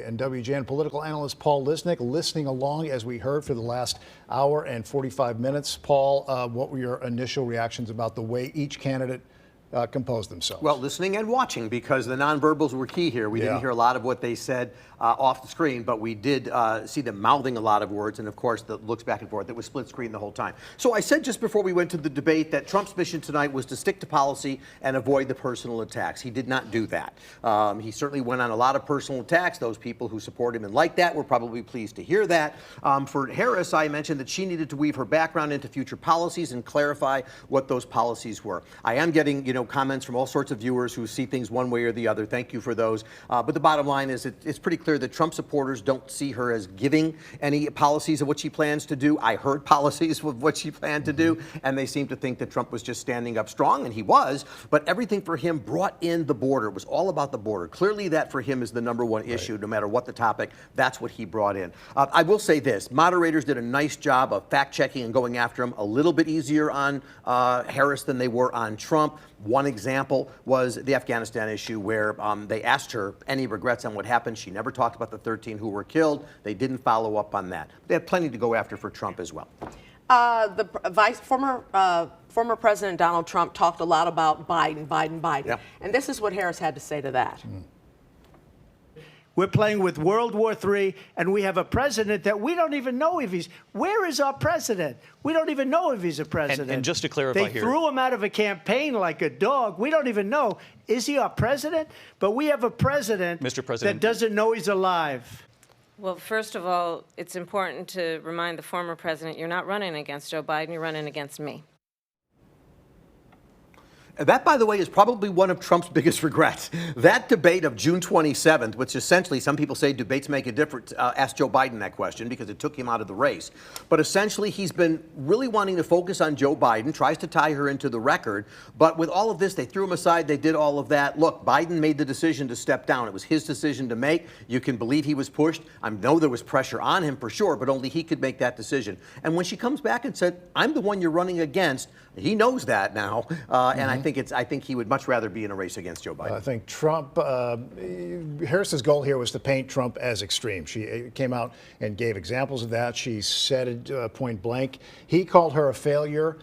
And WGN political analyst Paul Lisnek listening along as we heard for the last hour and 45 minutes. Paul, what were your initial reactions about the way each candidate composed themselves? Well, listening and watching, because the nonverbals were key here. We didn't hear a lot of what they said off the screen, but we did see them mouthing a lot of words, and of course the looks back and forth. It was split screen the whole time. So I said just before we went to the debate that Trump's mission tonight was to stick to policy and avoid the personal attacks. He did not do that. He certainly went on a lot of personal attacks. Those people who support him and like that were probably pleased to hear that. For Harris, I mentioned that she needed to weave her background into future policies and clarify what those policies were. I am getting, comments from all sorts of viewers who see things one way or the other. Thank you for those. But the bottom line is it's pretty clear that Trump supporters don't see her as giving any policies of what she plans to do. I heard policies of what she planned to do, and they seem to think that Trump was just standing up strong, and he was. But everything for him brought in the border. It was all about the border. Clearly, that for him is the number one issue, no matter what the topic. That's what he brought in. I will say this. Moderators did a nice job of fact-checking and going after him. A little bit easier on Harris than they were on Trump. One example was the Afghanistan issue, where they asked her any regrets on what happened. She never talked about the 13 who were killed. They didn't follow up on that. They had plenty to go after for Trump as well. Former President Donald Trump talked a lot about Biden. Yeah. And this is what Harris had to say to that. We're playing with World War III, and we have a president that we don't even know if he's... Where is our president? We don't even know if he's a president. And just to clarify they here... They threw him out of a campaign like a dog. We don't even know. Is he our president? But we have a president, Mr. President, that doesn't know he's alive. Well, first of all, it's important to remind the former president you're not running against Joe Biden, you're running against me. That, by the way, is probably one of Trump's biggest regrets. That debate of June 27th, which essentially some people say debates make a difference, asked Joe Biden that question because it took him out of the race. But essentially, he's been really wanting to focus on Joe Biden, tries to tie her into the record. But with all of this, they threw him aside. They did all of that. Look, Biden made the decision to step down. It was his decision to make. You can believe he was pushed. I know there was pressure on him for sure, but only he could make that decision. And when she comes back and said, I'm the one you're running against, he knows that now. And I think he would much rather be in a race against Joe Biden. I think Trump, Harris's goal here was to paint Trump as extreme. She came out and gave examples of that. She said it point blank. He called her a failure,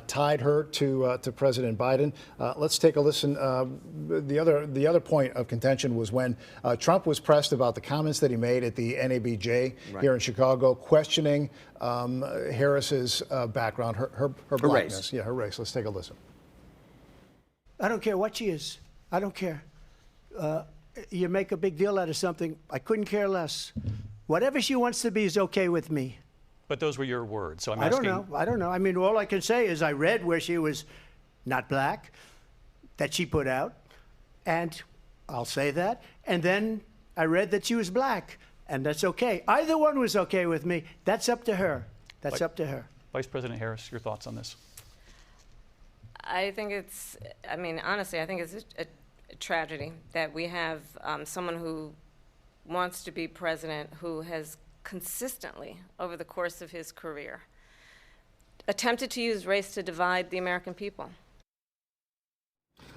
tied her to President Biden. Let's take a listen. The other point of contention was when Trump was pressed about the comments that he made at the NABJ here in Chicago, questioning Harris's background, her blackness. Race. Yeah, her race. Let's take a listen. I don't care what she is. I don't care. You make a big deal out of something. I couldn't care less. Whatever she wants to be is okay with me. But those were your words, so I'm asking. asking... I don't know. I mean, all I can say is I read where she was not black, that she put out, and I'll say that. And then I read that she was black, and that's okay. Either one was okay with me. That's up to her. That's up to her. Vice President Harris, your thoughts on this? I think it's, honestly, I think it's a tragedy that we have someone who wants to be president who has consistently, over the course of his career, attempted to use race to divide the American people.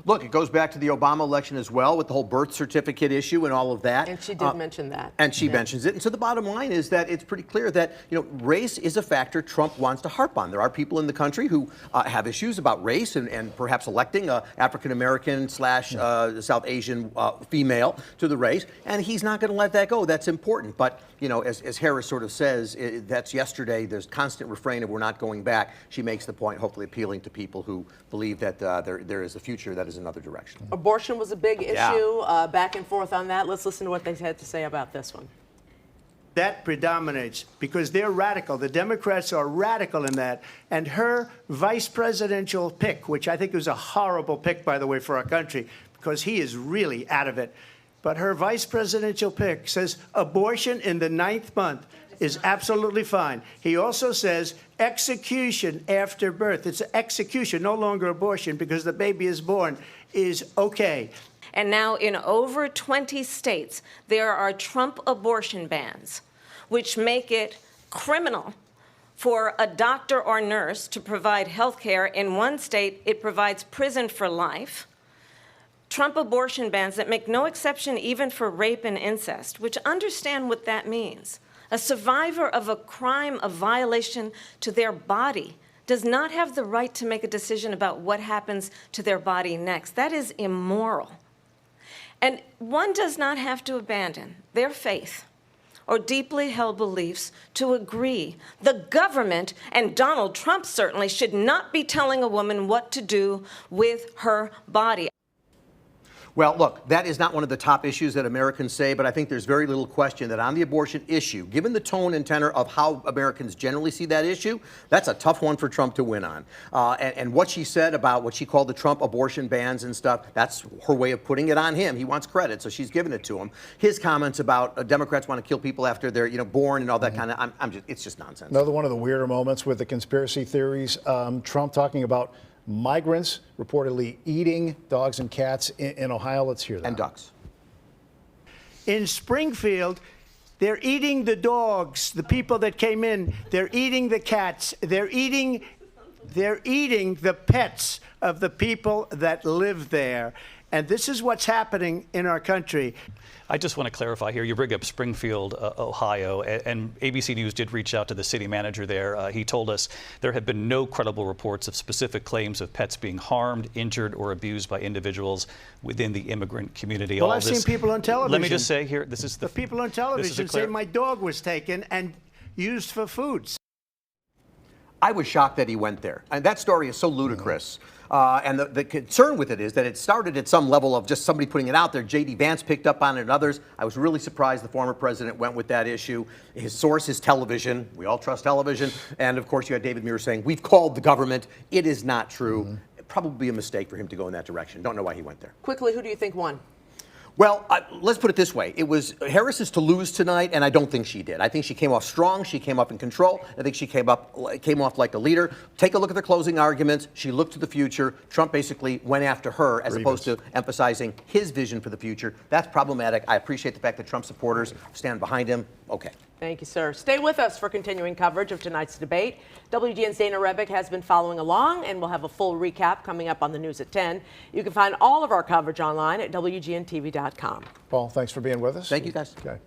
Look, it goes back to the Obama election as well with the whole birth certificate issue and all of that. And she did mention that. And she mentions it. And so the bottom line is that it's pretty clear that, race is a factor Trump wants to harp on. There are people in the country who have issues about race and perhaps electing a African-American / South Asian female to the race. And he's not going to let that go. That's important. But, as Harris sort of says, that's yesterday. There's constant refrain of we're not going back. She makes the point, hopefully appealing to people who believe that there is a future that is another direction. Abortion was a big issue, back and forth on that. Let's listen to what they had to say about this one. That predominates because they're radical. The Democrats are radical in that. And her vice presidential pick, which I think was a horrible pick, by the way, for our country, because he is really out of it. But her vice presidential pick says abortion in the 9th month is absolutely fine. He also says execution after birth. It's execution, no longer abortion, because the baby is born, is okay. And now in over 20 states, there are Trump abortion bans, which make it criminal for a doctor or nurse to provide health care. In one state, it provides prison for life. Trump abortion bans that make no exception even for rape and incest, which understand what that means. A survivor of a crime of violation to their body does not have the right to make a decision about what happens to their body next. That is immoral. And one does not have to abandon their faith or deeply held beliefs to agree. The government, and Donald Trump certainly, should not be telling a woman what to do with her body. Well, look, that is not one of the top issues that Americans say, but I think there's very little question that on the abortion issue, given the tone and tenor of how Americans generally see that issue, that's a tough one for Trump to win on. And what she said about what she called the Trump abortion bans and stuff, that's her way of putting it on him. He wants credit, so she's giving it to him. His comments about Democrats want to kill people after they're born and all that kind of, it's just nonsense. Another one of the weirder moments with the conspiracy theories, Trump talking about migrants reportedly eating dogs and cats in Ohio. Let's hear that. And ducks. In Springfield, they're eating the dogs, the people that came in. They're eating the cats. They're eating the pets of the people that live there. And this is what's happening in our country. I just want to clarify here. You bring up Springfield, Ohio, and ABC News did reach out to the city manager there. He told us there have been no credible reports of specific claims of pets being harmed, injured, or abused by individuals within the immigrant community. Well, I've seen people on television. Let me just say here, this is the people on television say my dog was taken and used for food. I was shocked that he went there. And that story is so ludicrous. And the concern with it is that it started at some level of just somebody putting it out there. J.D. Vance picked up on it and others. I was really surprised the former president went with that issue. His source is television. We all trust television. And, of course, you had David Muir saying, we've called the government. It is not true. Probably a mistake for him to go in that direction. Don't know why he went there. Quickly, who do you think won? Well, let's put it this way. It was Harris's to lose tonight, and I don't think she did. I think she came off strong. She came off in control. I think she came off like a leader. Take a look at the closing arguments. She looked to the future. Trump basically went after her as opposed to emphasizing his vision for the future. That's problematic. I appreciate the fact that Trump supporters stand behind him. Okay. Thank you, sir. Stay with us for continuing coverage of tonight's debate. WGN's Dana Rebick has been following along, and we'll have a full recap coming up on the news at 10. You can find all of our coverage online at WGNTV.com. Paul, thanks for being with us. Thank you, guys. Okay.